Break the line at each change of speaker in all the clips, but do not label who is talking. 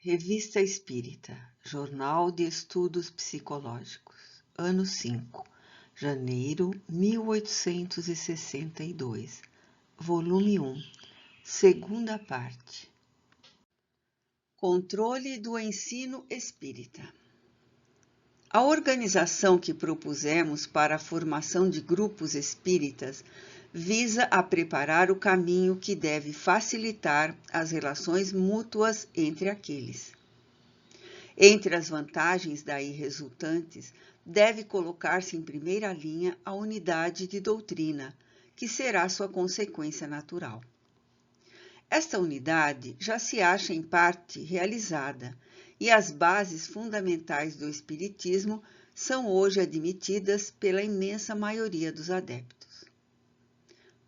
Revista Espírita, Jornal de Estudos Psicológicos, ano 5, janeiro 1862, volume 1, segunda parte. Controle do ensino espírita. A organização que propusemos para a formação de grupos espíritas visa a preparar o caminho que deve facilitar as relações mútuas entre aqueles. Entre as vantagens daí resultantes, deve colocar-se em primeira linha a unidade de doutrina, que será sua consequência natural. Esta unidade já se acha em parte realizada, e as bases fundamentais do Espiritismo são hoje admitidas pela imensa maioria dos adeptos.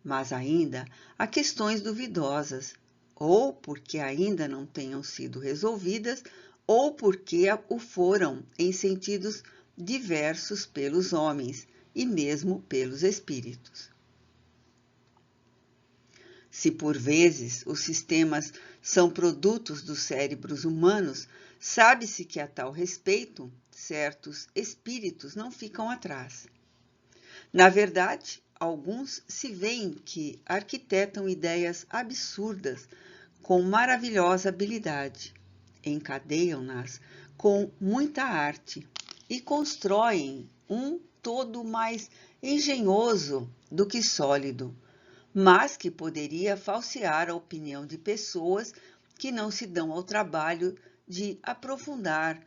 Mas ainda há questões duvidosas, ou porque ainda não tenham sido resolvidas, ou porque o foram em sentidos diversos pelos homens e mesmo pelos espíritos. Se por vezes os sistemas são produtos dos cérebros humanos, sabe-se que a tal respeito, certos espíritos não ficam atrás. Na verdade, alguns se veem que arquitetam ideias absurdas com maravilhosa habilidade, encadeiam-nas com muita arte e constroem um todo mais engenhoso do que sólido, mas que poderia falsear a opinião de pessoas que não se dão ao trabalho de aprofundar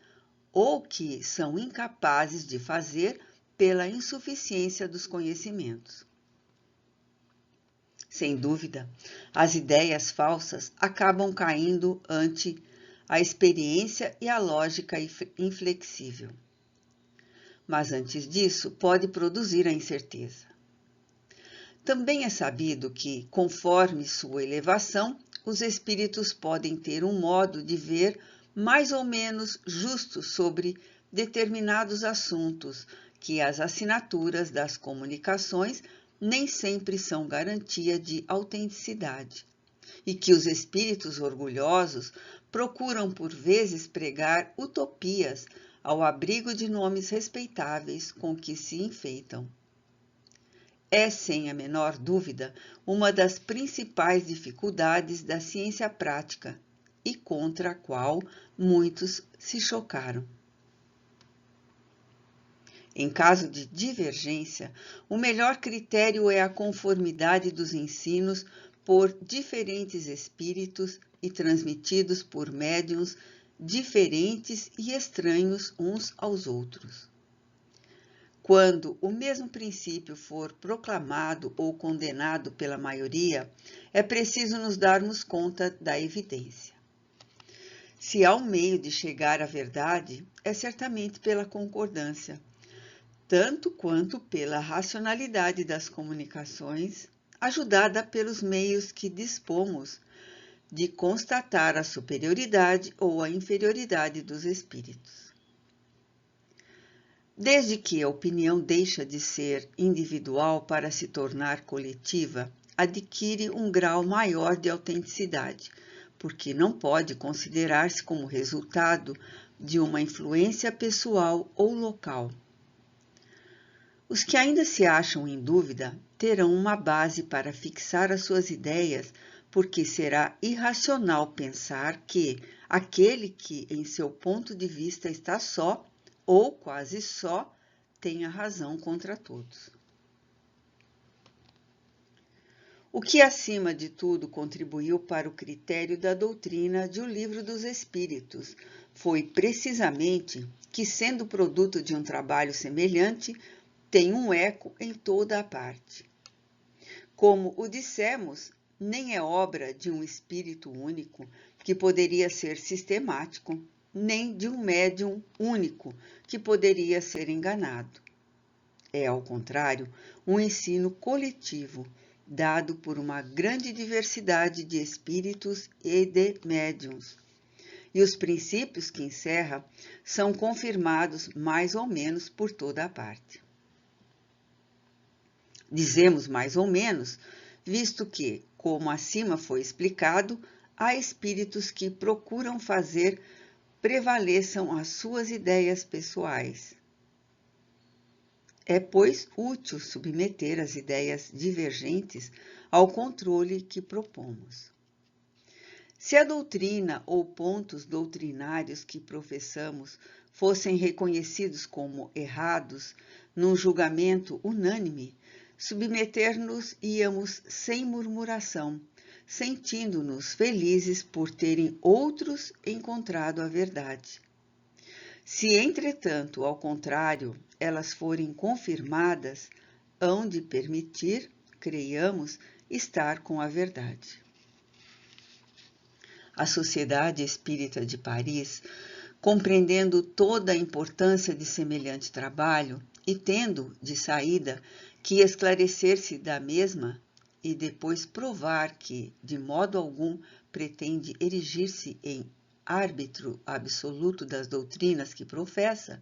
ou que são incapazes de fazer pela insuficiência dos conhecimentos. Sem dúvida, as ideias falsas acabam caindo ante a experiência e a lógica inflexível. Mas antes disso, pode produzir a incerteza. Também é sabido que, conforme sua elevação, os espíritos podem ter um modo de ver mais ou menos justo sobre determinados assuntos, que as assinaturas das comunicações nem sempre são garantia de autenticidade, e que os espíritos orgulhosos procuram por vezes pregar utopias ao abrigo de nomes respeitáveis com que se enfeitam. É, sem a menor dúvida, uma das principais dificuldades da ciência prática e contra a qual muitos se chocaram. Em caso de divergência, o melhor critério é a conformidade dos ensinos por diferentes espíritos e transmitidos por médiuns diferentes e estranhos uns aos outros. Quando o mesmo princípio for proclamado ou condenado pela maioria, é preciso nos darmos conta da evidência. Se há um meio de chegar à verdade, é certamente pela concordância, tanto quanto pela racionalidade das comunicações, ajudada pelos meios que dispomos de constatar a superioridade ou a inferioridade dos espíritos. Desde que a opinião deixa de ser individual para se tornar coletiva, adquire um grau maior de autenticidade, porque não pode considerar-se como resultado de uma influência pessoal ou local. Os que ainda se acham em dúvida terão uma base para fixar as suas ideias, porque será irracional pensar que aquele que, em seu ponto de vista, está só, ou quase só, tenha razão contra todos. O que, acima de tudo, contribuiu para o critério da doutrina de O Livro dos Espíritos foi precisamente que, sendo produto de um trabalho semelhante, tem um eco em toda a parte. Como o dissemos, nem é obra de um espírito único, que poderia ser sistemático, nem de um médium único, que poderia ser enganado. É, ao contrário, um ensino coletivo, dado por uma grande diversidade de espíritos e de médiuns. E os princípios que encerra são confirmados mais ou menos por toda a parte. Dizemos mais ou menos, visto que, como acima foi explicado, há espíritos que procuram fazer prevaleçam as suas ideias pessoais. É, pois, útil submeter as ideias divergentes ao controle que propomos. Se a doutrina ou pontos doutrinários que professamos fossem reconhecidos como errados num julgamento unânime, submeter-nos-íamos sem murmuração, sentindo-nos felizes por terem outros encontrado a verdade. Se, entretanto, ao contrário, elas forem confirmadas, hão de permitir, creiamos, estar com a verdade. A Sociedade Espírita de Paris, compreendendo toda a importância de semelhante trabalho e tendo, de saída, que esclarecer-se da mesma e depois provar que, de modo algum, pretende erigir-se em árbitro absoluto das doutrinas que professa,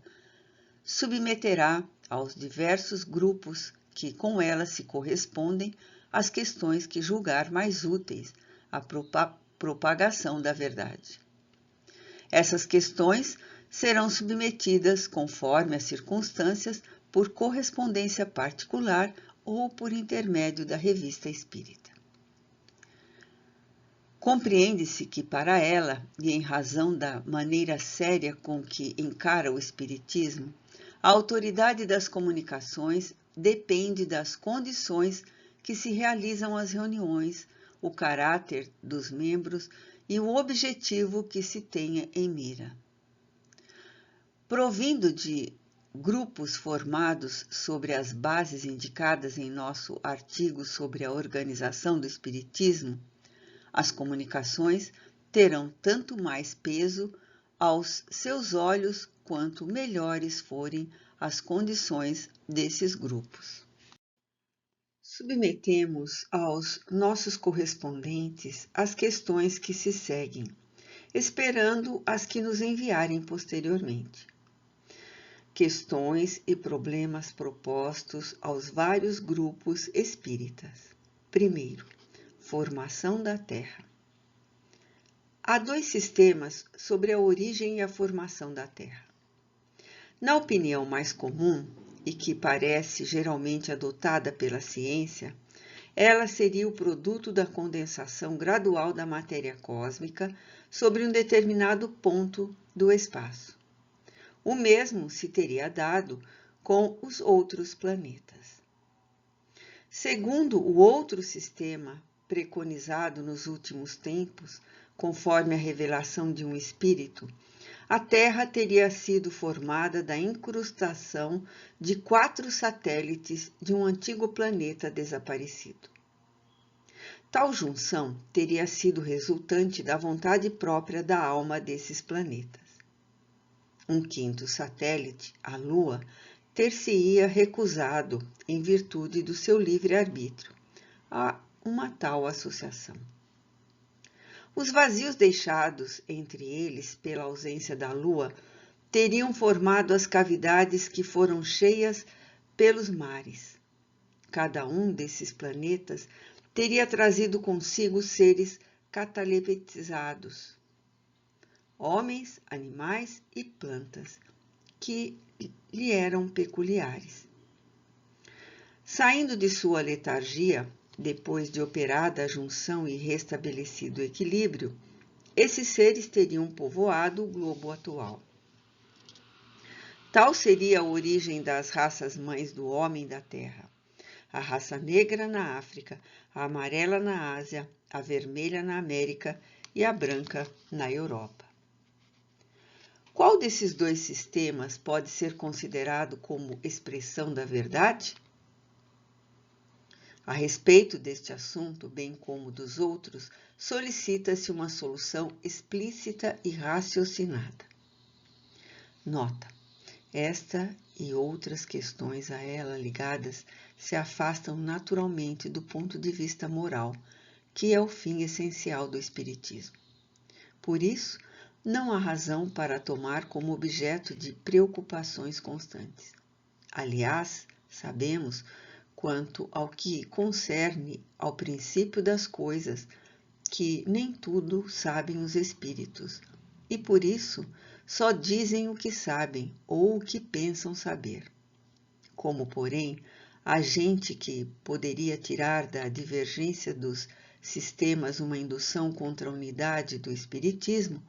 submeterá aos diversos grupos que com elas se correspondem as questões que julgar mais úteis à propagação da verdade. Essas questões serão submetidas, conforme as circunstâncias, por correspondência particular ou por intermédio da Revista Espírita. Compreende-se que para ela, e em razão da maneira séria com que encara o Espiritismo, a autoridade das comunicações depende das condições que se realizam as reuniões, o caráter dos membros e o objetivo que se tenha em mira. Provindo de grupos formados sobre as bases indicadas em nosso artigo sobre a organização do Espiritismo, as comunicações terão tanto mais peso aos seus olhos quanto melhores forem as condições desses grupos. Submetemos aos nossos correspondentes as questões que se seguem, esperando as que nos enviarem posteriormente. Questões e problemas propostos aos vários grupos espíritas. Primeiro, formação da Terra. Há dois sistemas sobre a origem e a formação da Terra. Na opinião mais comum, e que parece geralmente adotada pela ciência, ela seria o produto da condensação gradual da matéria cósmica sobre um determinado ponto do espaço. O mesmo se teria dado com os outros planetas. Segundo o outro sistema, preconizado nos últimos tempos, conforme a revelação de um espírito, a Terra teria sido formada da incrustação de 4 satélites de um antigo planeta desaparecido. Tal junção teria sido resultante da vontade própria da alma desses planetas. Um 5º satélite, a Lua, ter-se-ia recusado, em virtude do seu livre-arbítrio, a uma tal associação. Os vazios deixados entre eles pela ausência da Lua teriam formado as cavidades que foram cheias pelos mares. Cada um desses planetas teria trazido consigo seres cataleptizados, homens, animais e plantas, que lhe eram peculiares. Saindo de sua letargia, depois de operada a junção e restabelecido o equilíbrio, esses seres teriam povoado o globo atual. Tal seria a origem das raças mães do homem da Terra: a raça negra na África, a amarela na Ásia, a vermelha na América e a branca na Europa. Qual desses dois sistemas pode ser considerado como expressão da verdade? A respeito deste assunto, bem como dos outros, solicita-se uma solução explícita e raciocinada. Nota: esta e outras questões a ela ligadas se afastam naturalmente do ponto de vista moral, que é o fim essencial do Espiritismo. Por isso, não há razão para tomar como objeto de preocupações constantes. Aliás, sabemos, quanto ao que concerne ao princípio das coisas, que nem tudo sabem os espíritos, e por isso só dizem o que sabem ou o que pensam saber. Como, porém, a gente que poderia tirar da divergência dos sistemas uma indução contra a unidade do espiritismo,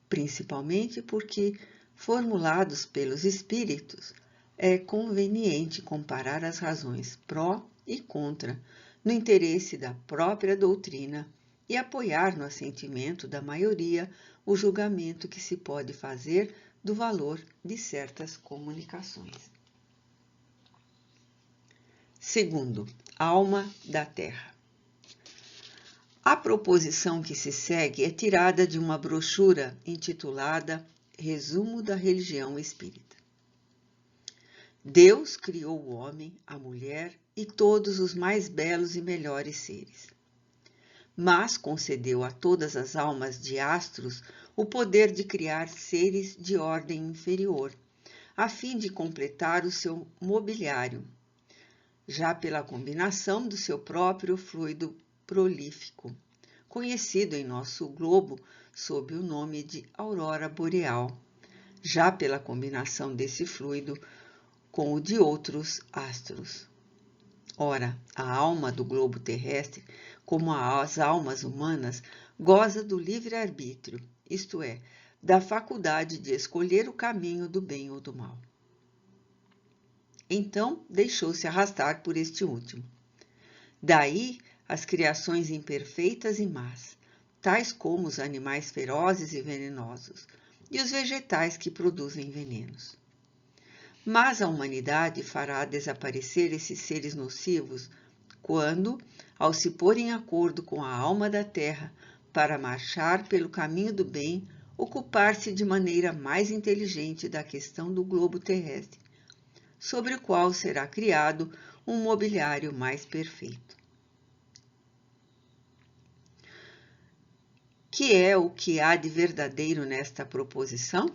principalmente porque, formulados pelos espíritos, é conveniente comparar as razões pró e contra no interesse da própria doutrina e apoiar no assentimento da maioria o julgamento que se pode fazer do valor de certas comunicações. Segundo, alma da Terra. A proposição que se segue é tirada de uma brochura intitulada Resumo da Religião Espírita. Deus criou o homem, a mulher e todos os mais belos e melhores seres. Mas concedeu a todas as almas de astros o poder de criar seres de ordem inferior, a fim de completar o seu mobiliário, já pela combinação do seu próprio fluido prolífico, conhecido em nosso globo sob o nome de aurora boreal, já pela combinação desse fluido com o de outros astros. Ora, a alma do globo terrestre, como as almas humanas, goza do livre-arbítrio, isto é, da faculdade de escolher o caminho do bem ou do mal. Então, deixou-se arrastar por este último. Daí as criações imperfeitas e más, tais como os animais ferozes e venenosos, e os vegetais que produzem venenos. Mas a humanidade fará desaparecer esses seres nocivos quando, ao se pôr em acordo com a alma da terra para marchar pelo caminho do bem, ocupar-se de maneira mais inteligente da questão do globo terrestre, sobre o qual será criado um mobiliário mais perfeito. Que é o que há de verdadeiro nesta proposição?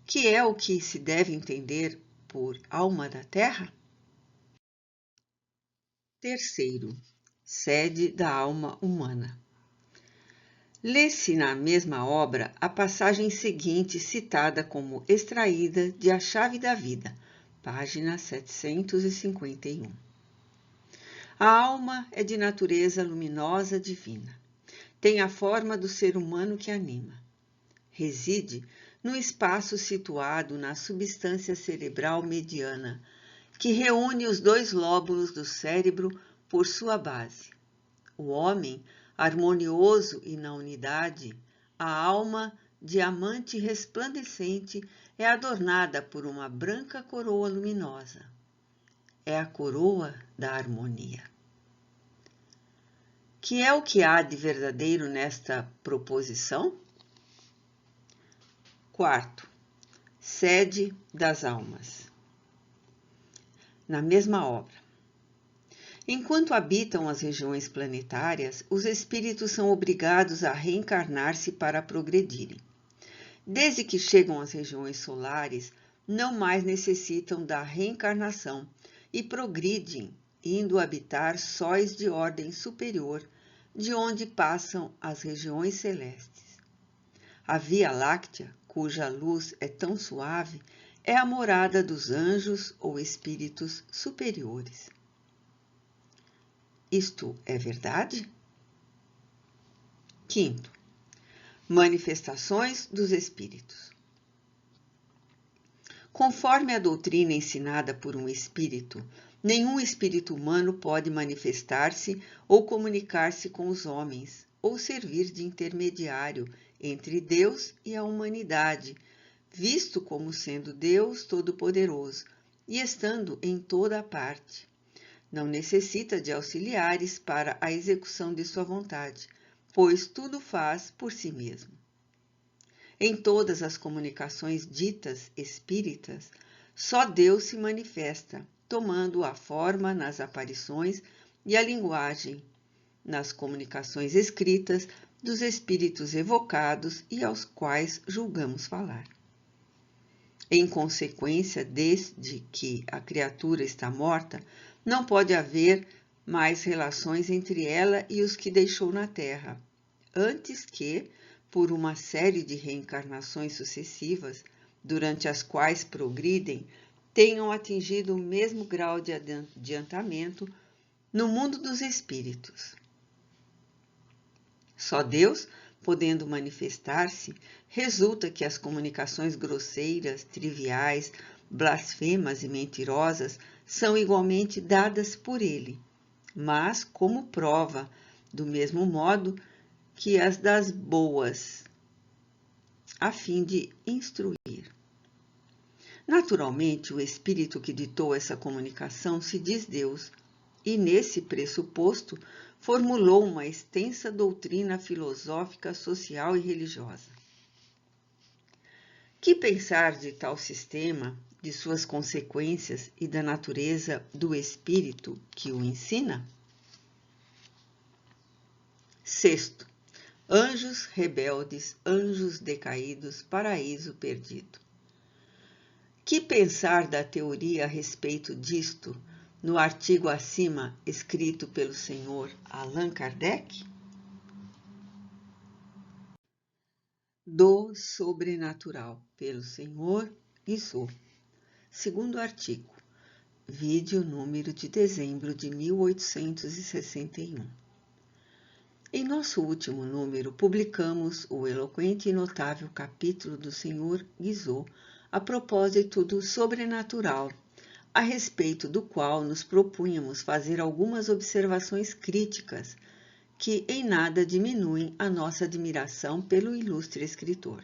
Que é o que se deve entender por alma da terra? Terceiro, sede da alma humana. Lê-se na mesma obra a passagem seguinte citada como extraída de A Chave da Vida, página 751. A alma é de natureza luminosa divina. Tem a forma do ser humano que anima. Reside no espaço situado na substância cerebral mediana, que reúne os dois lóbulos do cérebro por sua base. O homem, harmonioso e na unidade, a alma, diamante resplandecente, é adornada por uma branca coroa luminosa. É a coroa da harmonia. Que é o que há de verdadeiro nesta proposição? Quarto, sede das almas. Na mesma obra. Enquanto habitam as regiões planetárias, os espíritos são obrigados a reencarnar-se para progredirem. Desde que chegam às regiões solares, não mais necessitam da reencarnação e progridem, indo habitar sóis de ordem superior, de onde passam às regiões celestes. A Via Láctea, cuja luz é tão suave, é a morada dos anjos ou espíritos superiores. Isto é verdade? Quinto, manifestações dos espíritos. Conforme a doutrina ensinada por um espírito, nenhum espírito humano pode manifestar-se ou comunicar-se com os homens, ou servir de intermediário entre Deus e a humanidade, visto como sendo Deus Todo-Poderoso e estando em toda a parte. Não necessita de auxiliares para a execução de sua vontade, pois tudo faz por si mesmo. Em todas as comunicações ditas espíritas, só Deus se manifesta, tomando a forma nas aparições e a linguagem nas comunicações escritas dos espíritos evocados e aos quais julgamos falar. Em consequência, desde que a criatura está morta, não pode haver mais relações entre ela e os que deixou na terra, antes que, por uma série de reencarnações sucessivas, durante as quais progridem, tenham atingido o mesmo grau de adiantamento no mundo dos espíritos. Só Deus, podendo manifestar-se, resulta que as comunicações grosseiras, triviais, blasfemas e mentirosas são igualmente dadas por Ele, mas como prova, do mesmo modo que as das boas, a fim de instruir. Naturalmente, o espírito que ditou essa comunicação se diz Deus, e nesse pressuposto formulou uma extensa doutrina filosófica, social e religiosa. Que pensar de tal sistema, de suas consequências e da natureza do espírito que o ensina? Sexto, anjos rebeldes, anjos decaídos, paraíso perdido. Que pensar da teoria a respeito disto no artigo acima escrito pelo senhor Allan Kardec? Do sobrenatural, pelo senhor Guizot. Segundo artigo, vídeo número de dezembro de 1861. Em nosso último número, publicamos o eloquente e notável capítulo do senhor Guizot a propósito do sobrenatural, a respeito do qual nos propunhamos fazer algumas observações críticas que em nada diminuem a nossa admiração pelo ilustre escritor.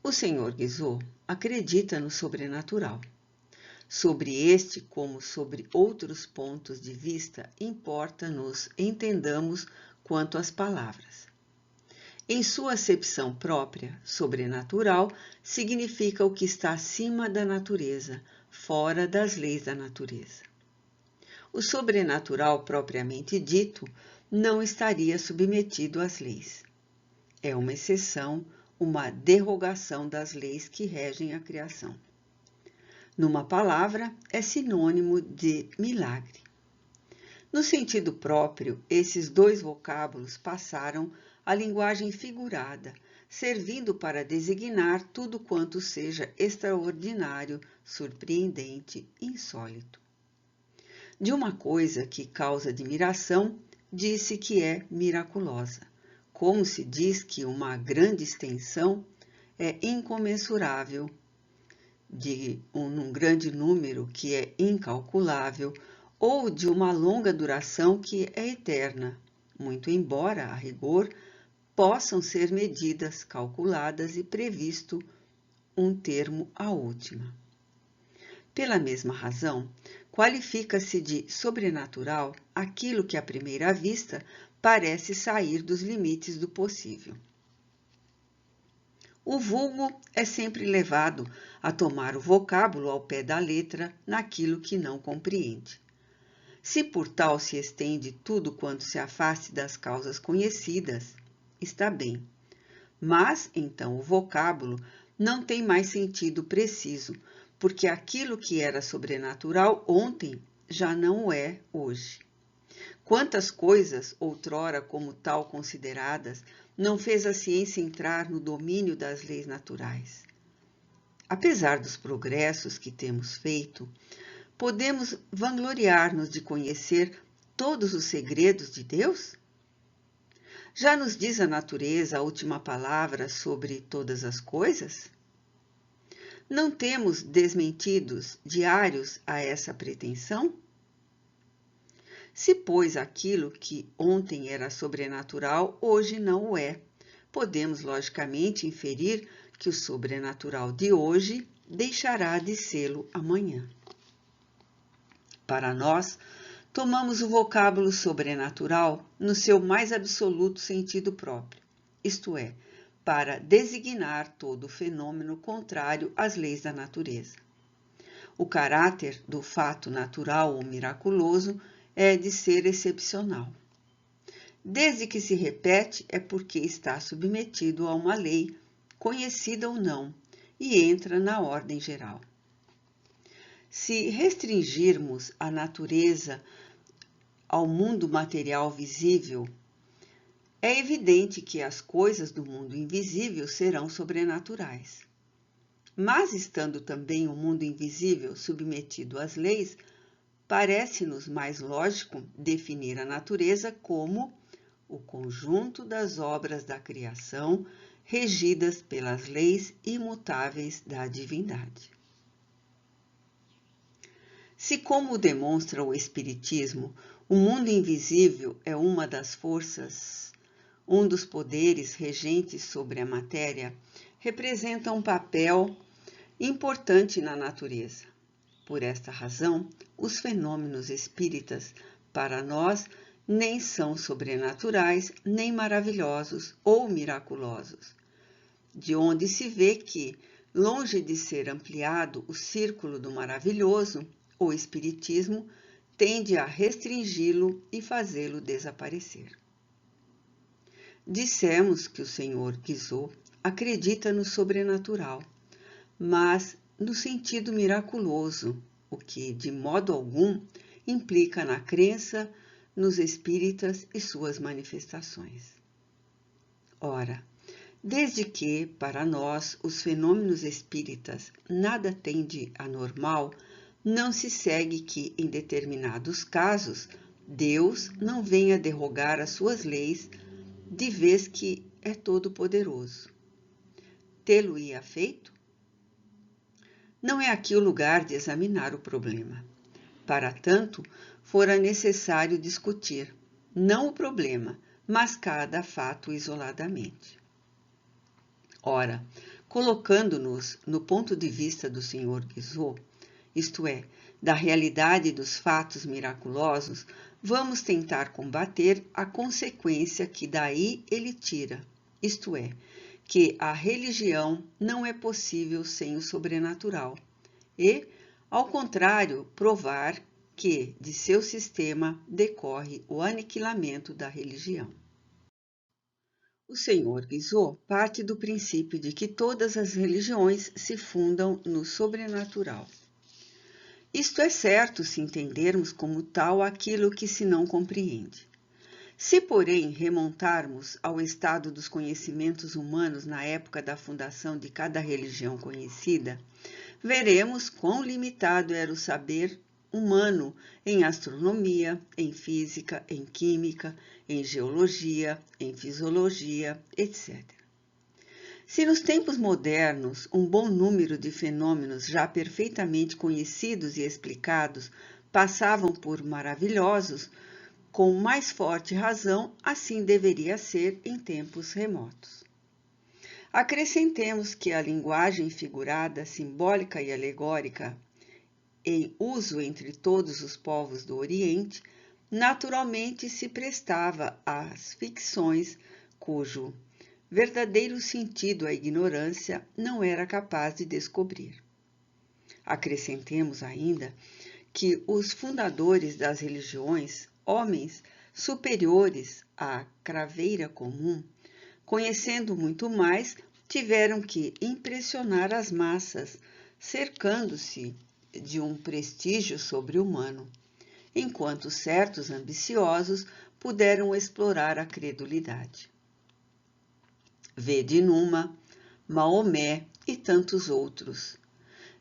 O senhor Guizot acredita no sobrenatural. Sobre este, como sobre outros pontos de vista, importa-nos entendamos quanto às palavras. Em sua acepção própria, sobrenatural significa o que está acima da natureza, fora das leis da natureza. O sobrenatural propriamente dito não estaria submetido às leis. É uma exceção, uma derrogação das leis que regem a criação. Numa palavra, é sinônimo de milagre. No sentido próprio, esses dois vocábulos passaram à linguagem figurada, servindo para designar tudo quanto seja extraordinário, surpreendente, insólito. De uma coisa que causa admiração, disse que é miraculosa, como se diz que uma grande extensão é incomensurável, de um grande número que é incalculável, ou de uma longa duração que é eterna, muito embora, a rigor, possam ser medidas, calculadas e previsto um termo à última. Pela mesma razão, qualifica-se de sobrenatural aquilo que à primeira vista parece sair dos limites do possível. O vulgo é sempre levado a tomar o vocábulo ao pé da letra naquilo que não compreende. Se por tal se estende tudo quanto se afaste das causas conhecidas, está bem. Mas, então, o vocábulo não tem mais sentido preciso, porque aquilo que era sobrenatural ontem já não o é hoje. Quantas coisas, outrora como tal consideradas, não fez a ciência entrar no domínio das leis naturais? Apesar dos progressos que temos feito, podemos vangloriar-nos de conhecer todos os segredos de Deus? Já nos diz a natureza a última palavra sobre todas as coisas? Não temos desmentidos diários a essa pretensão? Se, pois, aquilo que ontem era sobrenatural, hoje não o é, podemos logicamente inferir que o sobrenatural de hoje deixará de sê-lo amanhã. Para nós, tomamos o vocábulo sobrenatural no seu mais absoluto sentido próprio, isto é, para designar todo o fenômeno contrário às leis da natureza. O caráter do fato natural ou miraculoso é de ser excepcional. Desde que se repete, é porque está submetido a uma lei, conhecida ou não, e entra na ordem geral. Se restringirmos a natureza ao mundo material visível, É evidente que as coisas do mundo invisível serão sobrenaturais. Mas, estando também o mundo invisível submetido às leis, parece-nos mais lógico definir a natureza como o conjunto das obras da criação regidas pelas leis imutáveis da divindade. Se, como demonstra o Espiritismo, o mundo invisível é uma das forças, um dos poderes regentes sobre a matéria, representa um papel importante na natureza. Por esta razão, os fenômenos espíritas, para nós, nem são sobrenaturais, nem maravilhosos ou miraculosos, de onde se vê que, longe de ser ampliado o círculo do maravilhoso, o Espiritismo tende a restringi-lo e fazê-lo desaparecer. Dissemos que o Sr. Guizot acredita no sobrenatural, mas no sentido miraculoso, o que, de modo algum, implica na crença nos espíritas e suas manifestações. Ora, desde que, para nós, os fenômenos espíritas nada têm de anormal, não se segue que, em determinados casos, Deus não venha derrogar as suas leis, de vez que é todo-poderoso. Tê-lo-ia feito? Não é aqui o lugar de examinar o problema. Para tanto, fora necessário discutir, não o problema, mas cada fato isoladamente. Ora, colocando-nos no ponto de vista do Sr. Guizot, isto é, da realidade dos fatos miraculosos, vamos tentar combater a consequência que daí ele tira, isto é, que a religião não é possível sem o sobrenatural, e, ao contrário, provar que de seu sistema decorre o aniquilamento da religião. O Sr. Guizot parte do princípio de que todas as religiões se fundam no sobrenatural. Isto é certo se entendermos como tal aquilo que se não compreende. Se, porém, remontarmos ao estado dos conhecimentos humanos na época da fundação de cada religião conhecida, veremos quão limitado era o saber humano em astronomia, em física, em química, em geologia, em fisiologia, etc. Se nos tempos modernos um bom número de fenômenos já perfeitamente conhecidos e explicados passavam por maravilhosos, com mais forte razão, assim deveria ser em tempos remotos. Acrescentemos que a linguagem figurada, simbólica e alegórica, em uso entre todos os povos do Oriente, naturalmente se prestava às ficções cujo verdadeiro sentido a ignorância não era capaz de descobrir. Acrescentemos ainda que os fundadores das religiões, homens superiores à craveira comum, conhecendo muito mais, tiveram que impressionar as massas, cercando-se de um prestígio sobre-humano, enquanto certos ambiciosos puderam explorar a credulidade. Vede Numa, Maomé e tantos outros.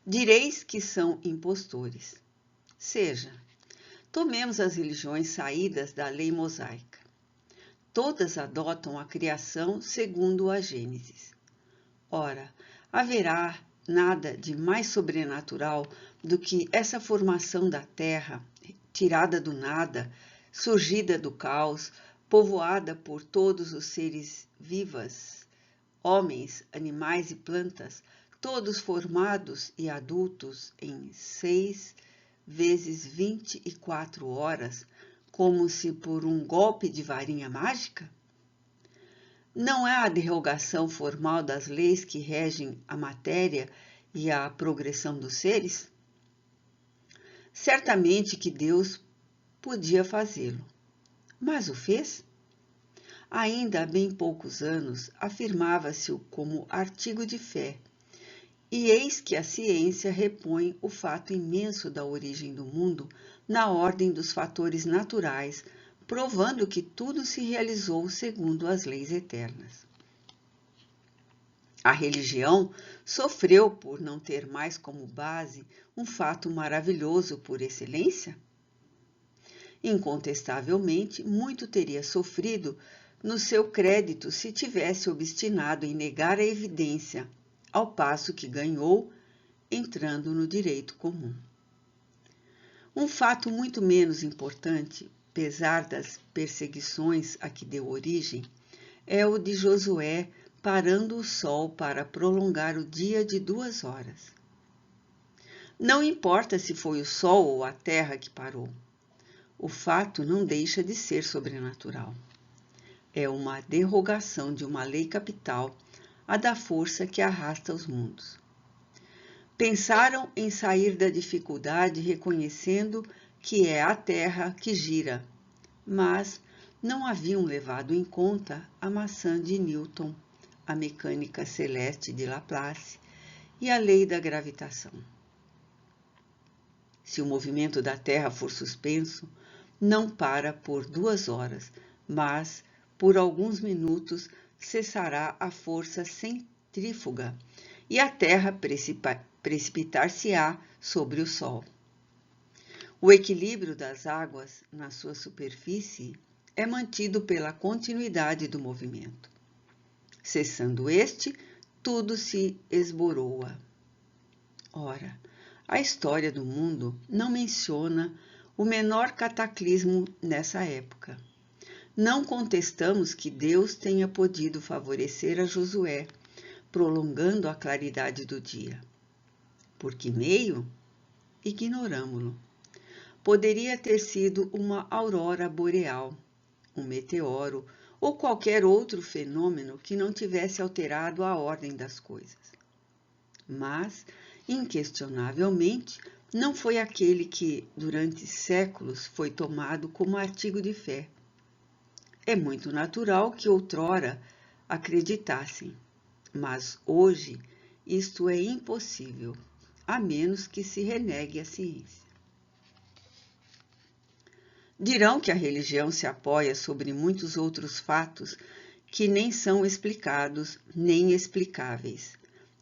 Direis que são impostores. Seja, tomemos as religiões saídas da lei mosaica. Todas adotam a criação segundo a Gênesis. Ora, haverá nada de mais sobrenatural do que essa formação da terra, tirada do nada, surgida do caos, povoada por todos os seres vivos, homens, animais e plantas, todos formados e adultos em 6 vezes 24 horas, como se por um golpe de varinha mágica? Não é a derrogação formal das leis que regem a matéria e a progressão dos seres? Certamente que Deus podia fazê-lo, mas o fez? Ainda há bem poucos anos, afirmava-se como artigo de fé, e eis que a ciência repõe o fato imenso da origem do mundo na ordem dos fatores naturais, provando que tudo se realizou segundo as leis eternas. A religião sofreu por não ter mais como base um fato maravilhoso por excelência? Incontestavelmente, muito teria sofrido no seu crédito se tivesse obstinado em negar a evidência, ao passo que ganhou, entrando no direito comum. Um fato muito menos importante, apesar das perseguições a que deu origem, é o de Josué parando o sol para prolongar o dia de 2 horas. Não importa se foi o sol ou a terra que parou. O fato não deixa de ser sobrenatural. É uma derrogação de uma lei capital, a da força que arrasta os mundos. Pensaram em sair da dificuldade reconhecendo que é a Terra que gira, mas não haviam levado em conta a maçã de Newton, a mecânica celeste de Laplace e a lei da gravitação. Se o movimento da Terra for suspenso, não para por 2 horas, mas por alguns minutos cessará a força centrífuga e a Terra precipitar-se-á sobre o Sol. O equilíbrio das águas na sua superfície é mantido pela continuidade do movimento. Cessando este, tudo se esboroa. Ora, a história do mundo não menciona o menor cataclismo nessa época. Não contestamos que Deus tenha podido favorecer a Josué, prolongando a claridade do dia. Por que meio? Ignoramo-lo. Poderia ter sido uma aurora boreal, um meteoro ou qualquer outro fenômeno que não tivesse alterado a ordem das coisas. Mas, inquestionavelmente, não foi aquele que, durante séculos, foi tomado como artigo de fé. É muito natural que outrora acreditassem, mas hoje isto é impossível, a menos que se renegue a ciência. Dirão que a religião se apoia sobre muitos outros fatos que nem são explicados nem explicáveis.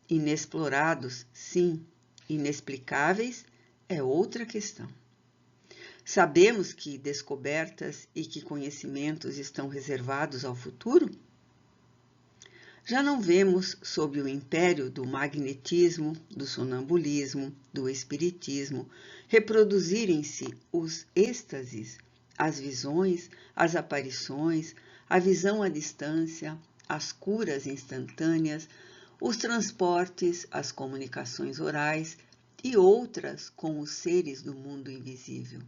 Inexplorados, sim, inexplicáveis é outra questão. Sabemos que descobertas e que conhecimentos estão reservados ao futuro? Já não vemos sob o império do magnetismo, do sonambulismo, do espiritismo, reproduzirem-se os êxtases, as visões, as aparições, a visão à distância, as curas instantâneas, os transportes, as comunicações orais e outras com os seres do mundo invisível.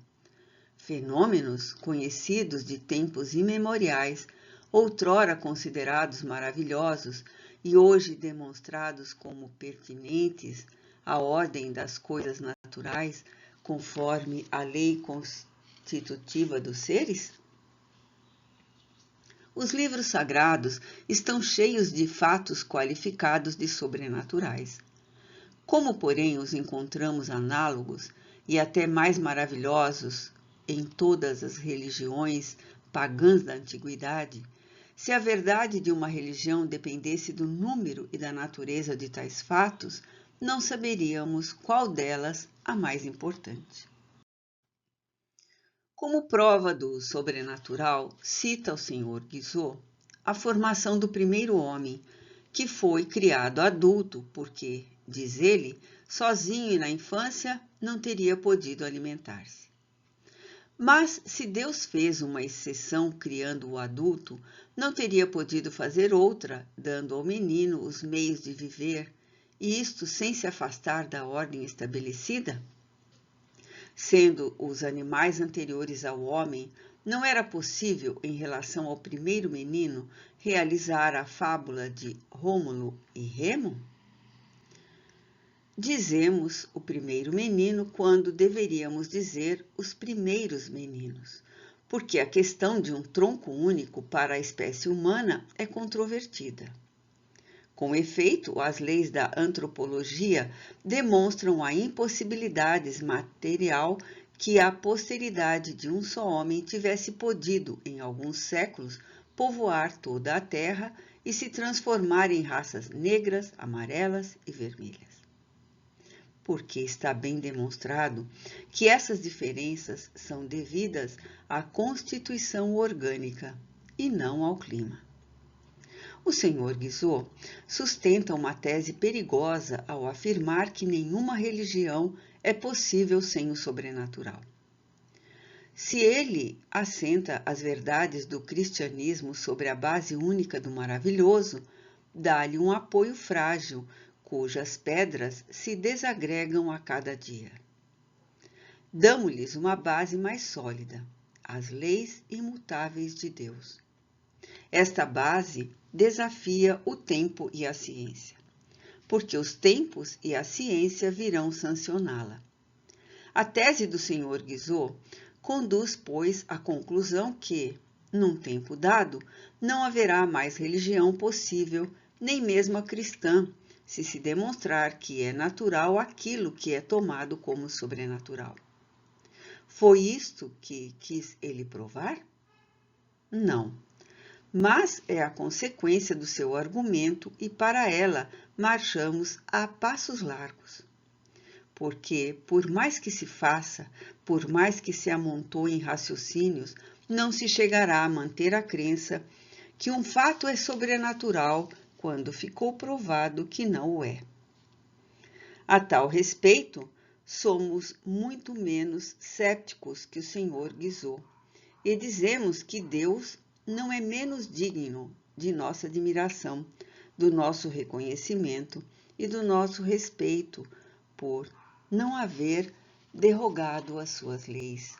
Fenômenos conhecidos de tempos imemoriais, outrora considerados maravilhosos e hoje demonstrados como pertinentes à ordem das coisas naturais, conforme a lei constitutiva dos seres? Os livros sagrados estão cheios de fatos qualificados de sobrenaturais. Como, porém, os encontramos análogos e até mais maravilhosos em todas as religiões pagãs da antiguidade, se a verdade de uma religião dependesse do número e da natureza de tais fatos, não saberíamos qual delas a mais importante. Como prova do sobrenatural, cita o Sr. Guizot a formação do primeiro homem, que foi criado adulto porque, diz ele, sozinho e na infância não teria podido alimentar-se. Mas, se Deus fez uma exceção criando o adulto, não teria podido fazer outra, dando ao menino os meios de viver, e isto sem se afastar da ordem estabelecida? Sendo os animais anteriores ao homem, não era possível, em relação ao primeiro menino, realizar a fábula de Rômulo e Remo? Dizemos o primeiro menino quando deveríamos dizer os primeiros meninos, porque a questão de um tronco único para a espécie humana é controvertida. Com efeito, as leis da antropologia demonstram a impossibilidade material que a posteridade de um só homem tivesse podido, em alguns séculos, povoar toda a terra e se transformar em raças negras, amarelas e vermelhas. Porque está bem demonstrado que essas diferenças são devidas à constituição orgânica e não ao clima. O Sr. Guizot sustenta uma tese perigosa ao afirmar que nenhuma religião é possível sem o sobrenatural. Se ele assenta as verdades do cristianismo sobre a base única do maravilhoso, dá-lhe um apoio frágil, cujas pedras se desagregam a cada dia. Damos-lhes uma base mais sólida, as leis imutáveis de Deus. Esta base desafia o tempo e a ciência, porque os tempos e a ciência virão sancioná-la. A tese do Sr. Guizot conduz, pois, à conclusão que, num tempo dado, não haverá mais religião possível, nem mesmo a cristã, se demonstrar que é natural aquilo que é tomado como sobrenatural. Foi isto que quis ele provar? Não. Mas é a consequência do seu argumento e para ela marchamos a passos largos. Porque, por mais que se faça, por mais que se amontoem raciocínios, não se chegará a manter a crença que um fato é sobrenatural quando ficou provado que não o é. A tal respeito, somos muito menos cépticos que o Sr. Guizot e dizemos que Deus não é menos digno de nossa admiração, do nosso reconhecimento e do nosso respeito por não haver derrogado as suas leis,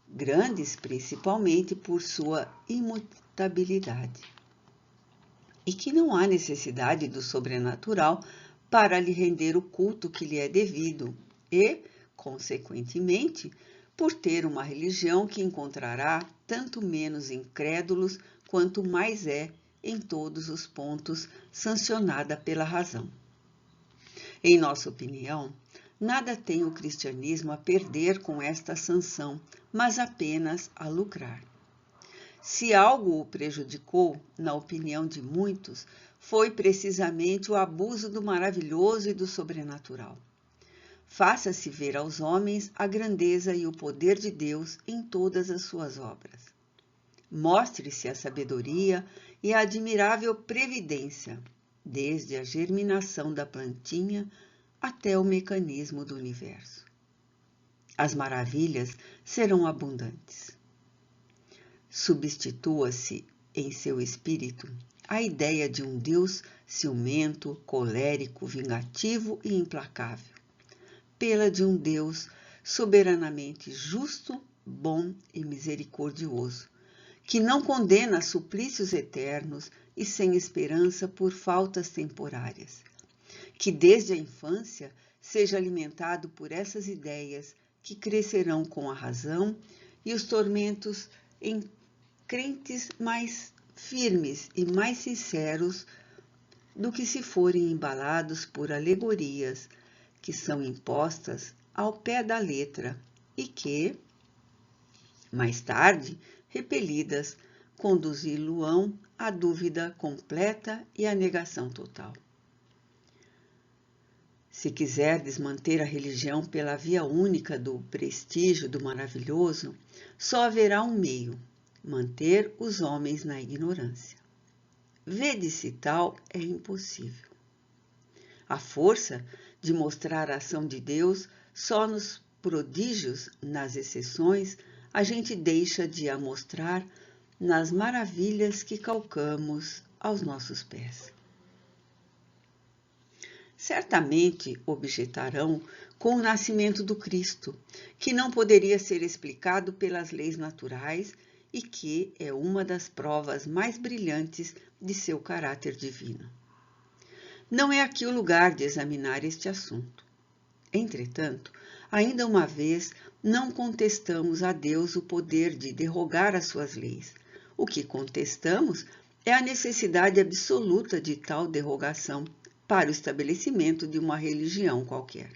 grandes principalmente por sua imutabilidade, e que não há necessidade do sobrenatural para lhe render o culto que lhe é devido e, consequentemente, por ter uma religião que encontrará tanto menos incrédulos quanto mais é, em todos os pontos, sancionada pela razão. Em nossa opinião, nada tem o cristianismo a perder com esta sanção, mas apenas a lucrar. Se algo o prejudicou, na opinião de muitos, foi precisamente o abuso do maravilhoso e do sobrenatural. Faça-se ver aos homens a grandeza e o poder de Deus em todas as suas obras. Mostre-se a sabedoria e a admirável previdência, desde a germinação da plantinha até o mecanismo do universo. As maravilhas serão abundantes. Substitua-se em seu espírito a ideia de um Deus ciumento, colérico, vingativo e implacável, pela de um Deus soberanamente justo, bom e misericordioso, que não condena suplícios eternos e sem esperança por faltas temporárias, que desde a infância seja alimentado por essas ideias que crescerão com a razão e os tormentos em crentes mais firmes e mais sinceros do que se forem embalados por alegorias que são impostas ao pé da letra e que, mais tarde, repelidas, conduzi-lo-ão à dúvida completa e à negação total. Se quiserdes manter a religião pela via única do prestígio do maravilhoso, só haverá um meio: manter os homens na ignorância. Vede se tal é impossível. A força de mostrar a ação de Deus só nos prodígios, nas exceções, a gente deixa de a mostrar nas maravilhas que calcamos aos nossos pés. Certamente objetarão com o nascimento do Cristo, que não poderia ser explicado pelas leis naturais e que é uma das provas mais brilhantes de seu caráter divino. Não é aqui o lugar de examinar este assunto. Entretanto, ainda uma vez, não contestamos a Deus o poder de derrogar as suas leis. O que contestamos é a necessidade absoluta de tal derrogação para o estabelecimento de uma religião qualquer.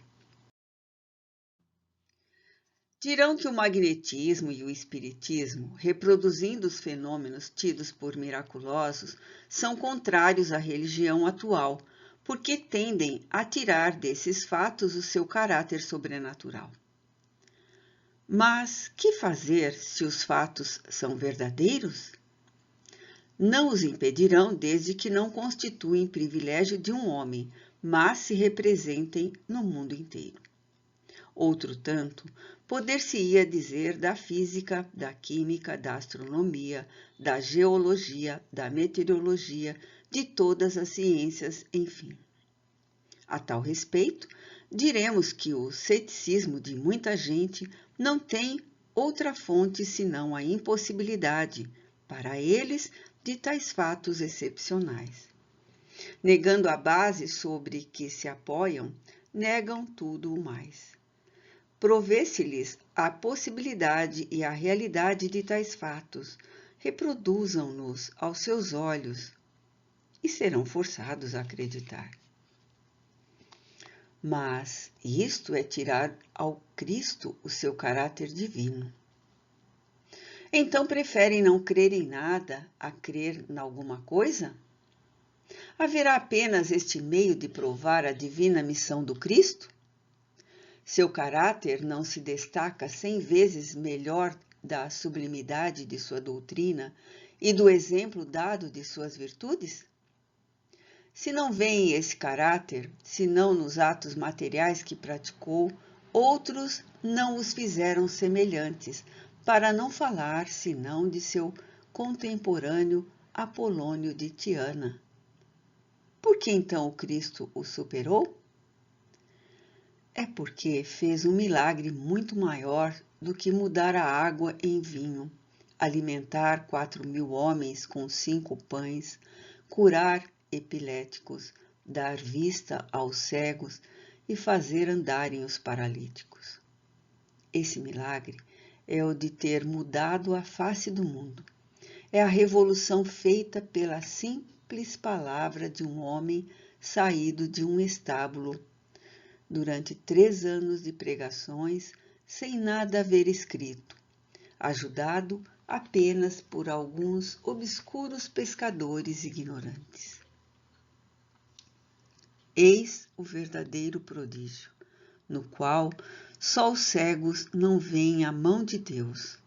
Dirão que o magnetismo e o espiritismo, reproduzindo os fenômenos tidos por miraculosos, são contrários à religião atual, porque tendem a tirar desses fatos o seu caráter sobrenatural. Mas que fazer se os fatos são verdadeiros? Não os impedirão desde que não constituem privilégio de um homem, mas se representem no mundo inteiro. Outro tanto, poder-se-ia dizer da física, da química, da astronomia, da geologia, da meteorologia, de todas as ciências, enfim. A tal respeito, diremos que o ceticismo de muita gente não tem outra fonte senão a impossibilidade, para eles, de tais fatos excepcionais. Negando a base sobre que se apoiam, negam tudo o mais. Provê-se-lhes a possibilidade e a realidade de tais fatos, reproduzam-nos aos seus olhos e serão forçados a acreditar. Mas isto é tirar ao Cristo o seu caráter divino. Então preferem não crer em nada a crer em alguma coisa? Haverá apenas este meio de provar a divina missão do Cristo? Seu caráter não se destaca 100 vezes melhor da sublimidade de sua doutrina e do exemplo dado de suas virtudes? Se não veem esse caráter, senão nos atos materiais que praticou, outros não os fizeram semelhantes, para não falar senão de seu contemporâneo Apolônio de Tiana. Por que então o Cristo o superou? É porque fez um milagre muito maior do que mudar a água em vinho, alimentar 4.000 homens com 5 pães, curar epiléticos, dar vista aos cegos e fazer andarem os paralíticos. Esse milagre é o de ter mudado a face do mundo. É a revolução feita pela simples palavra de um homem saído de um estábulo durante 3 anos de pregações, sem nada haver escrito, ajudado apenas por alguns obscuros pescadores ignorantes. Eis o verdadeiro prodígio, no qual só os cegos não veem a mão de Deus.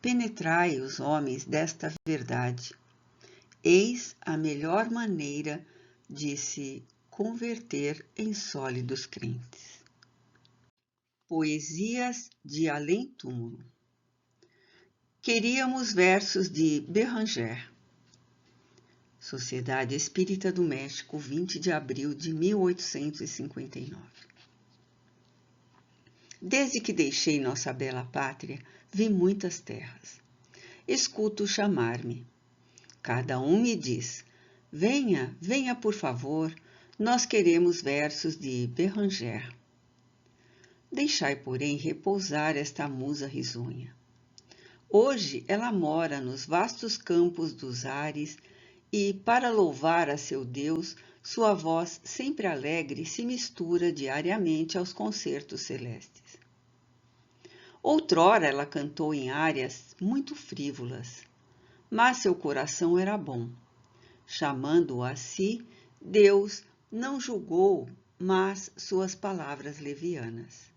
Penetrai os homens desta verdade. Eis a melhor maneira de se converter em sólidos crentes. Poesias de além-túmulo. Queríamos versos de Béranger. Sociedade Espírita do México, 20 de abril de 1859. Desde que deixei nossa bela pátria, vi muitas terras. Escuto chamar-me. Cada um me diz: venha, venha por favor, nós queremos versos de Béranger. Deixai, porém, repousar esta musa risonha. Hoje ela mora nos vastos campos dos ares e, para louvar a seu Deus, sua voz sempre alegre se mistura diariamente aos concertos celestes. Outrora ela cantou em áreas muito frívolas, mas seu coração era bom. Chamando-o a si, Deus não julgou, mas suas palavras levianas.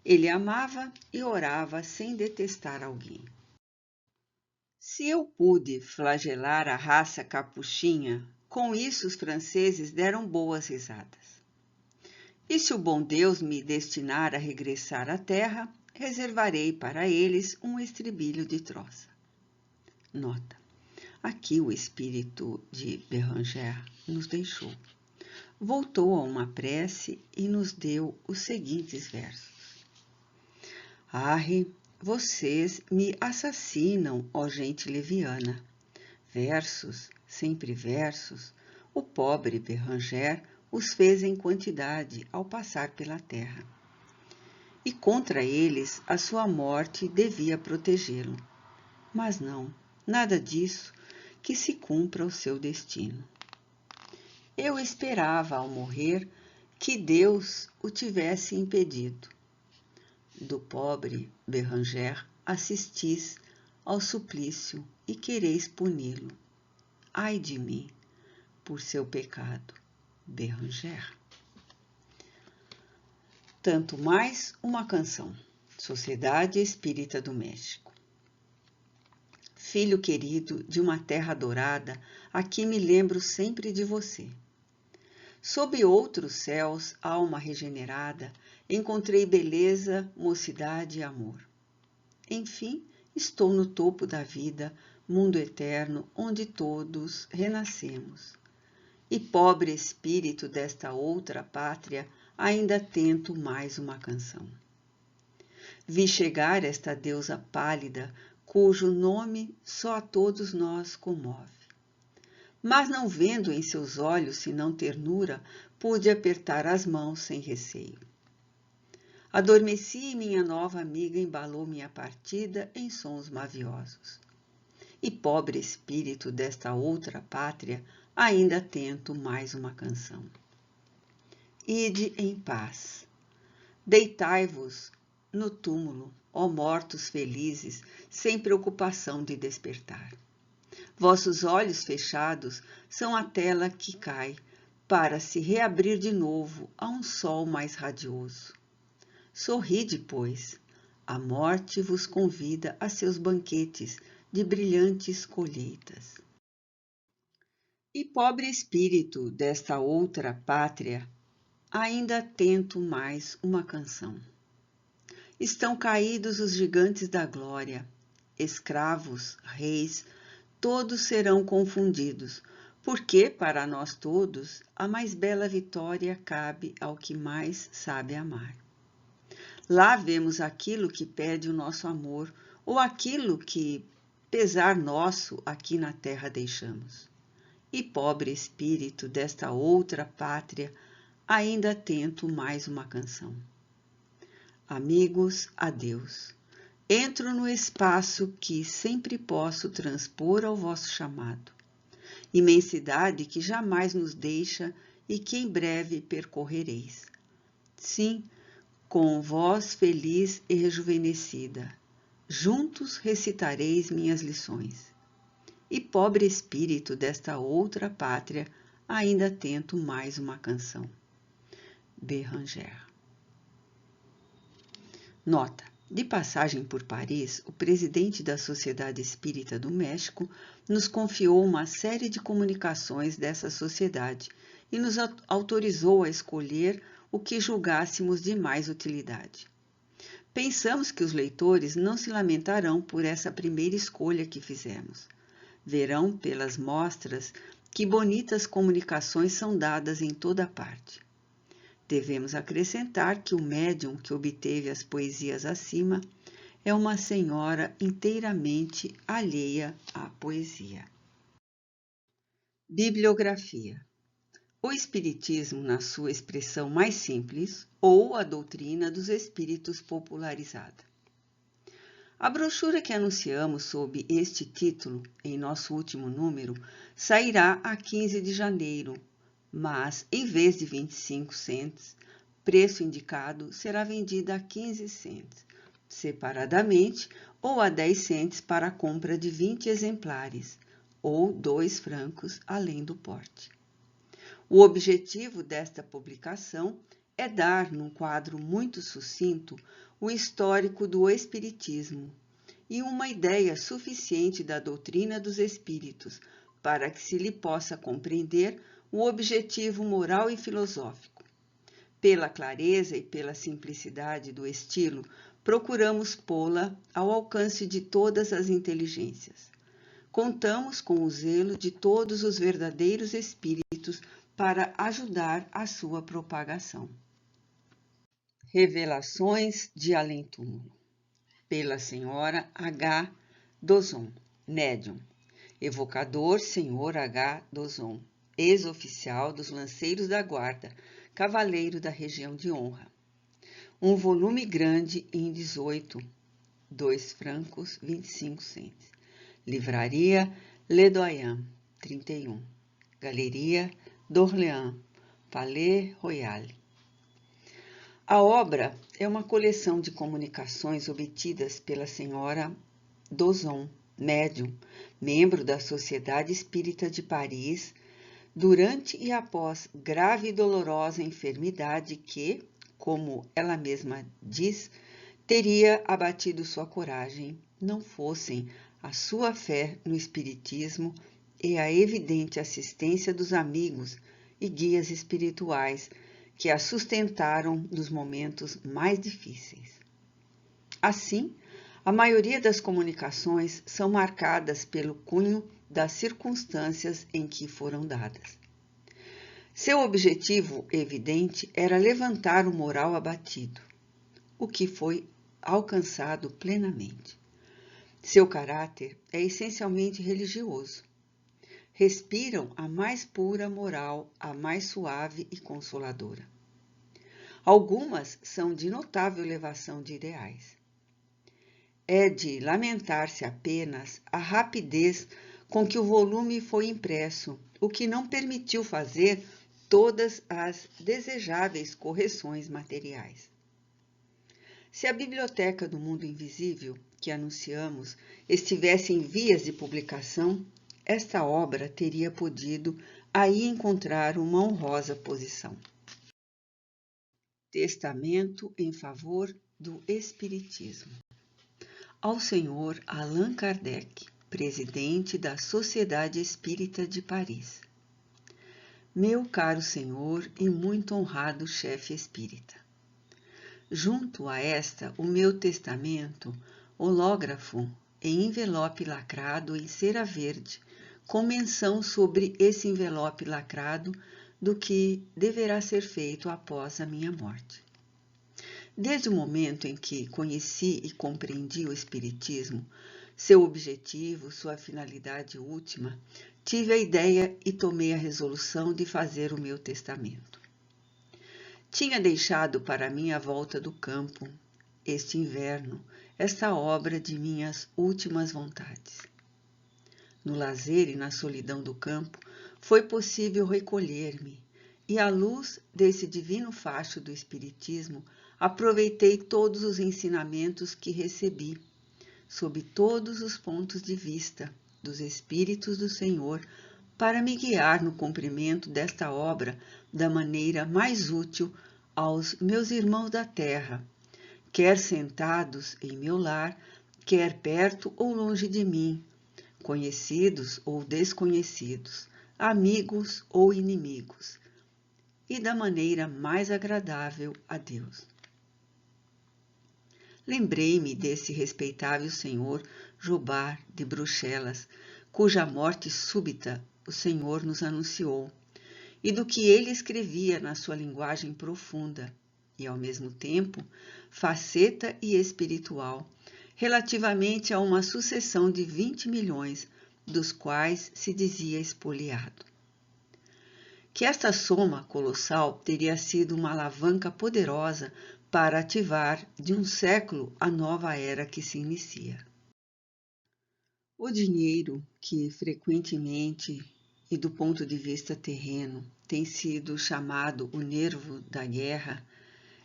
Ele amava e orava sem detestar alguém. Se eu pude flagelar a raça capuchinha, com isso os franceses deram boas risadas. E se o bom Deus me destinar a regressar à terra, reservarei para eles um estribilho de troça. Nota: aqui o espírito de Béranger nos deixou. Voltou a uma prece e nos deu os seguintes versos. Arre, vocês me assassinam, ó gente leviana. Versos, sempre versos, o pobre Béranger os fez em quantidade ao passar pela terra. E contra eles a sua morte devia protegê-lo. Mas não, nada disso, que se cumpra o seu destino. Eu esperava, ao morrer, que Deus o tivesse impedido. do pobre Béranger assistis ao suplício e quereis puni-lo. Ai de mim, por seu pecado, Béranger. Tanto mais uma canção. Sociedade Espírita do México. Filho querido de uma terra adorada, aqui me lembro sempre de você. Sob outros céus, alma regenerada, encontrei beleza, mocidade e amor. Enfim, estou no topo da vida, mundo eterno, onde todos renascemos. E pobre espírito desta outra pátria, ainda tento mais uma canção. Vi chegar esta deusa pálida, cujo nome só a todos nós comove. Mas não vendo em seus olhos senão ternura, pude apertar as mãos sem receio. Adormeci e minha nova amiga embalou minha partida em sons maviosos. E pobre espírito desta outra pátria, ainda tento mais uma canção. Ide em paz. Deitai-vos no túmulo, ó mortos felizes, sem preocupação de despertar. Vossos olhos fechados são a tela que cai para se reabrir de novo a um sol mais radioso. Sorride, pois. A morte vos convida a seus banquetes de brilhantes colheitas. E pobre espírito desta outra pátria, ainda tento mais uma canção. Estão caídos os gigantes da glória, escravos, reis, todos serão confundidos, porque, para nós todos, a mais bela vitória cabe ao que mais sabe amar. Lá vemos aquilo que pede o nosso amor, ou aquilo que, pesar nosso, aqui na terra deixamos. E pobre espírito desta outra pátria, ainda tento mais uma canção. Amigos, adeus. Entro no espaço que sempre posso transpor ao vosso chamado. Imensidade que jamais nos deixa e que em breve percorrereis. Sim, com voz feliz e rejuvenescida, juntos recitareis minhas lições. E pobre espírito desta outra pátria, ainda tento mais uma canção. Béranger. Nota: de passagem por Paris, o presidente da Sociedade Espírita do México nos confiou uma série de comunicações dessa sociedade e nos autorizou a escolher o que julgássemos de mais utilidade. Pensamos que os leitores não se lamentarão por essa primeira escolha que fizemos. Verão pelas mostras que bonitas comunicações são dadas em toda parte. Devemos acrescentar que o médium que obteve as poesias acima é uma senhora inteiramente alheia à poesia. Bibliografia: o Espiritismo na sua expressão mais simples ou a doutrina dos espíritos popularizada. A brochura que anunciamos sob este título em nosso último número sairá a 15 de janeiro, mas em vez de 25 cents, preço indicado será vendida a 15 cents, separadamente, ou a 10 cents para a compra de 20 exemplares, ou 2 francos além do porte. O objetivo desta publicação é dar, num quadro muito sucinto, o histórico do Espiritismo e uma ideia suficiente da doutrina dos espíritos para que se lhe possa compreender o objetivo moral e filosófico. Pela clareza e pela simplicidade do estilo, procuramos pô-la ao alcance de todas as inteligências. Contamos com o zelo de todos os verdadeiros espíritos para ajudar a sua propagação. Revelações de Além-Túmulo, pela senhora H. Dozon, médium. Evocador Sr. H. Dozon, ex-oficial dos Lanceiros da Guarda, cavaleiro da região de honra. Um volume grande em 18, 2 francos, 25 cents. Livraria Le Doyen, 31. Galeria d'Orléans, Palais Royal. A obra é uma coleção de comunicações obtidas pela senhora Dozon, médium, membro da Sociedade Espírita de Paris, durante e após grave e dolorosa enfermidade que, como ela mesma diz, teria abatido sua coragem, não fossem a sua fé no Espiritismo e a evidente assistência dos amigos e guias espirituais que a sustentaram nos momentos mais difíceis. Assim, a maioria das comunicações são marcadas pelo cunho das circunstâncias em que foram dadas. Seu objetivo evidente era levantar o moral abatido, o que foi alcançado plenamente. Seu caráter é essencialmente religioso. Respiram a mais pura moral, a mais suave e consoladora. Algumas são de notável elevação de ideais. É de lamentar-se apenas a rapidez com que o volume foi impresso, o que não permitiu fazer todas as desejáveis correções materiais. Se a Biblioteca do Mundo Invisível, que anunciamos, estivesse em vias de publicação, esta obra teria podido aí encontrar uma honrosa posição. Testamento em favor do Espiritismo. Ao Sr. Allan Kardec, presidente da Sociedade Espírita de Paris. Meu caro senhor e muito honrado chefe espírita. Junto a esta, o meu testamento, hológrafo em envelope lacrado em cera verde, com menção sobre esse envelope lacrado do que deverá ser feito após a minha morte. Desde o momento em que conheci e compreendi o Espiritismo, seu objetivo, sua finalidade última, tive a ideia e tomei a resolução de fazer o meu testamento. Tinha deixado para mim a volta do campo, este inverno, esta obra de minhas últimas vontades. No lazer e na solidão do campo, foi possível recolher-me, e à luz desse divino facho do Espiritismo, aproveitei todos os ensinamentos que recebi, sob todos os pontos de vista dos Espíritos do Senhor, para me guiar no cumprimento desta obra da maneira mais útil aos meus irmãos da terra, quer sentados em meu lar, quer perto ou longe de mim, conhecidos ou desconhecidos, amigos ou inimigos, e da maneira mais agradável a Deus. Lembrei-me desse respeitável senhor Jobard de Bruxelas, cuja morte súbita o Senhor nos anunciou, e do que ele escrevia na sua linguagem profunda e, ao mesmo tempo, faceta e espiritual, relativamente a uma sucessão de 20 milhões, dos quais se dizia expoliado. Que esta soma colossal teria sido uma alavanca poderosa para ativar de um século a nova era que se inicia. O dinheiro, que frequentemente e do ponto de vista terreno tem sido chamado o nervo da guerra,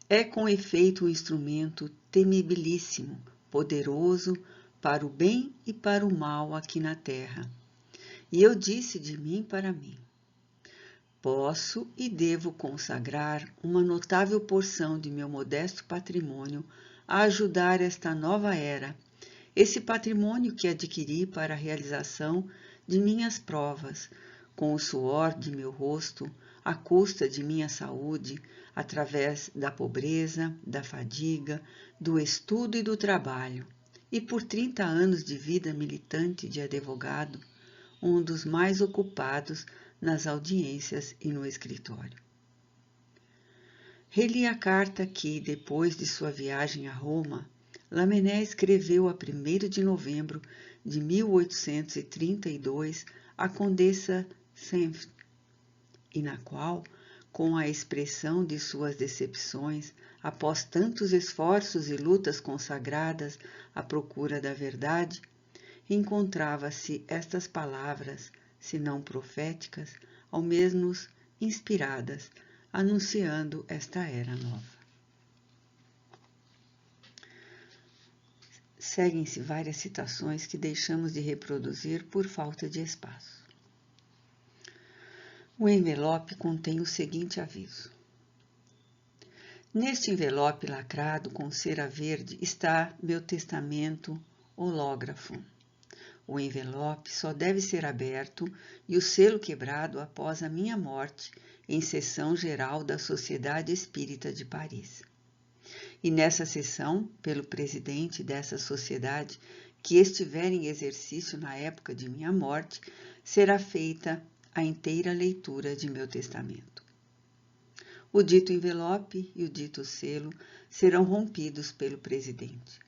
é com efeito um instrumento temibilíssimo, poderoso para o bem e para o mal aqui na terra. E eu disse de mim para mim: posso e devo consagrar uma notável porção de meu modesto patrimônio a ajudar esta nova era, esse patrimônio que adquiri para a realização de minhas provas, com o suor de meu rosto, à custa de minha saúde, através da pobreza, da fadiga, do estudo e do trabalho, e por 30 anos de vida militante de advogado, um dos mais ocupados nas audiências e no escritório. Reli a carta que, depois de sua viagem a Roma, Lamennais escreveu a 1º de novembro de 1832 à Condessa Senft, e na qual, com a expressão de suas decepções, após tantos esforços e lutas consagradas à procura da verdade, encontrava-se estas palavras, se não proféticas, ao menos inspiradas, anunciando esta era nova. Seguem-se várias citações que deixamos de reproduzir por falta de espaço. O envelope contém o seguinte aviso. Neste envelope lacrado com cera verde está meu testamento hológrafo. O envelope só deve ser aberto e o selo quebrado após a minha morte em sessão geral da Sociedade Espírita de Paris. E nessa sessão, pelo presidente dessa sociedade, que estiver em exercício na época de minha morte, será feita a inteira leitura de meu testamento. O dito envelope e o dito selo serão rompidos pelo presidente.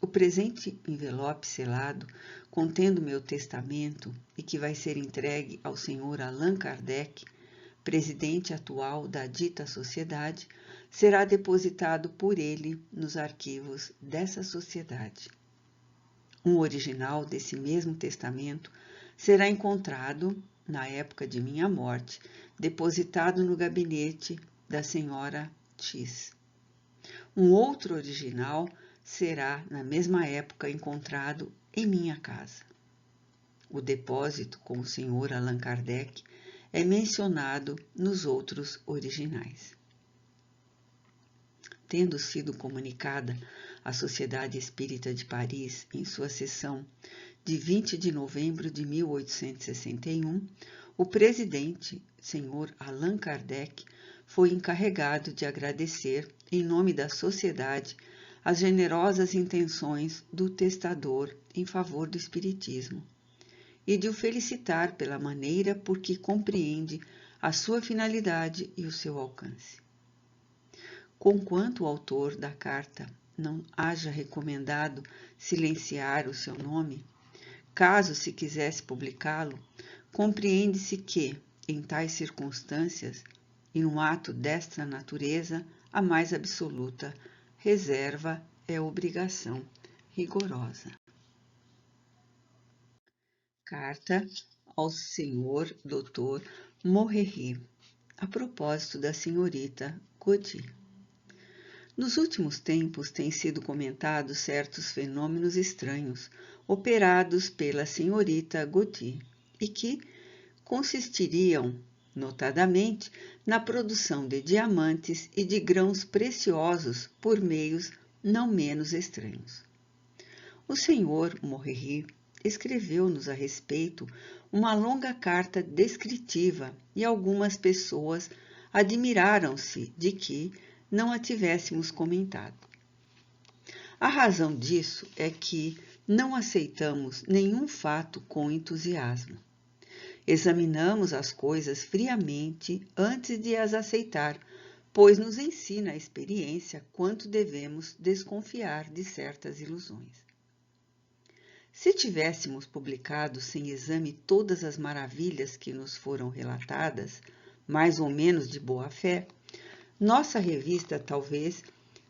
O presente envelope selado, contendo meu testamento e que vai ser entregue ao Sr. Allan Kardec, presidente atual da dita sociedade, será depositado por ele nos arquivos dessa sociedade. Um original desse mesmo testamento será encontrado, na época de minha morte, depositado no gabinete da senhora X. Um outro original será, na mesma época, encontrado em minha casa. O depósito com o Sr. Allan Kardec é mencionado nos outros originais. Tendo sido comunicada à Sociedade Espírita de Paris em sua sessão de 20 de novembro de 1861, o presidente, Sr. Allan Kardec, foi encarregado de agradecer, em nome da sociedade, as generosas intenções do testador em favor do Espiritismo e de o felicitar pela maneira por que compreende a sua finalidade e o seu alcance. Conquanto o autor da carta não haja recomendado silenciar o seu nome, caso se quisesse publicá-lo, compreende-se que, em tais circunstâncias, e num ato desta natureza, a mais absoluta reserva é obrigação rigorosa. Carta ao Sr. Dr. Morreri, a propósito da senhorita Godin. Nos últimos tempos têm sido comentados certos fenômenos estranhos operados pela senhorita Godin e que consistiriam, notadamente, na produção de diamantes e de grãos preciosos por meios não menos estranhos. O Sr. Morreri escreveu-nos a respeito uma longa carta descritiva e algumas pessoas admiraram-se de que não a tivéssemos comentado. A razão disso é que não aceitamos nenhum fato com entusiasmo. Examinamos as coisas friamente antes de as aceitar, pois nos ensina a experiência quanto devemos desconfiar de certas ilusões. Se tivéssemos publicado sem exame todas as maravilhas que nos foram relatadas, mais ou menos de boa fé, nossa revista talvez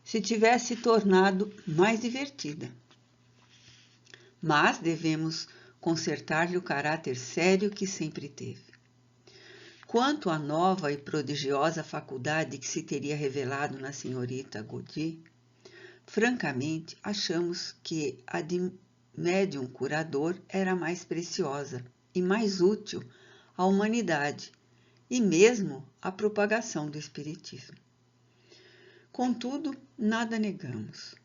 se tivesse tornado mais divertida. Mas devemos consertar-lhe o caráter sério que sempre teve. Quanto à nova e prodigiosa faculdade que se teria revelado na senhorita Godin, francamente achamos que a de médium curador era mais preciosa e mais útil à humanidade e mesmo à propagação do espiritismo. Contudo, nada negamos.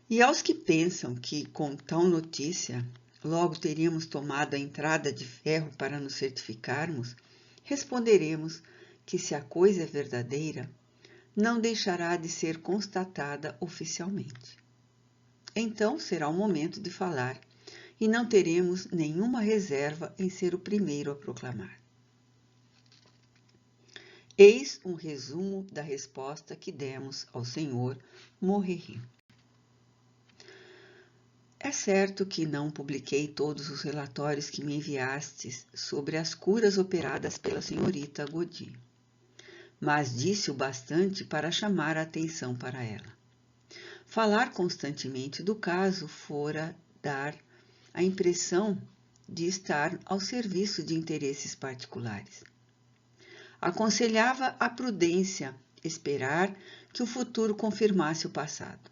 E aos que pensam que, com tal notícia, logo teríamos tomado a entrada de ferro para nos certificarmos, responderemos que, se a coisa é verdadeira, não deixará de ser constatada oficialmente. Então será o momento de falar, e não teremos nenhuma reserva em ser o primeiro a proclamar. Eis um resumo da resposta que demos ao Sr. Morreri. É certo que não publiquei todos os relatórios que me enviastes sobre as curas operadas pela senhorita Godin, mas disse o bastante para chamar a atenção para ela. Falar constantemente do caso fora dar a impressão de estar ao serviço de interesses particulares. Aconselhava a prudência esperar que o futuro confirmasse o passado.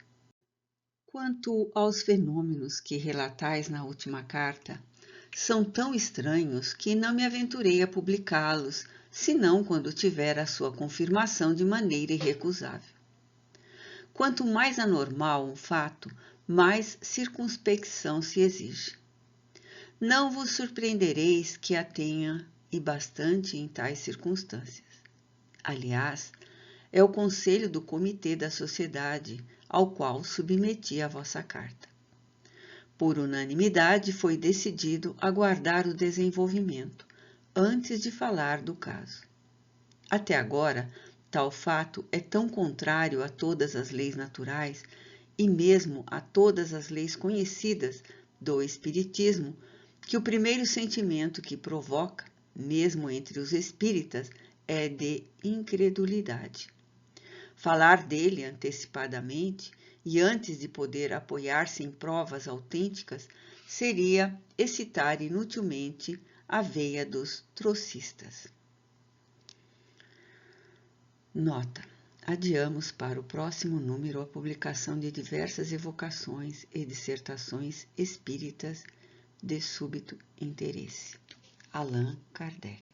Quanto aos fenômenos que relatais na última carta, são tão estranhos que não me aventurei a publicá-los, senão quando tiver a sua confirmação de maneira irrecusável. Quanto mais anormal um fato, mais circunspecção se exige. Não vos surpreendereis que a tenha, e bastante em tais circunstâncias. Aliás, é o conselho do Comitê da Sociedade, ao qual submeti a vossa carta. Por unanimidade foi decidido aguardar o desenvolvimento, antes de falar do caso. Até agora, tal fato é tão contrário a todas as leis naturais e mesmo a todas as leis conhecidas do Espiritismo, que o primeiro sentimento que provoca, mesmo entre os espíritas, é de incredulidade. Falar dele antecipadamente e antes de poder apoiar-se em provas autênticas seria excitar inutilmente a veia dos trocistas. Nota: adiamos para o próximo número a publicação de diversas evocações e dissertações espíritas de súbito interesse. Allan Kardec.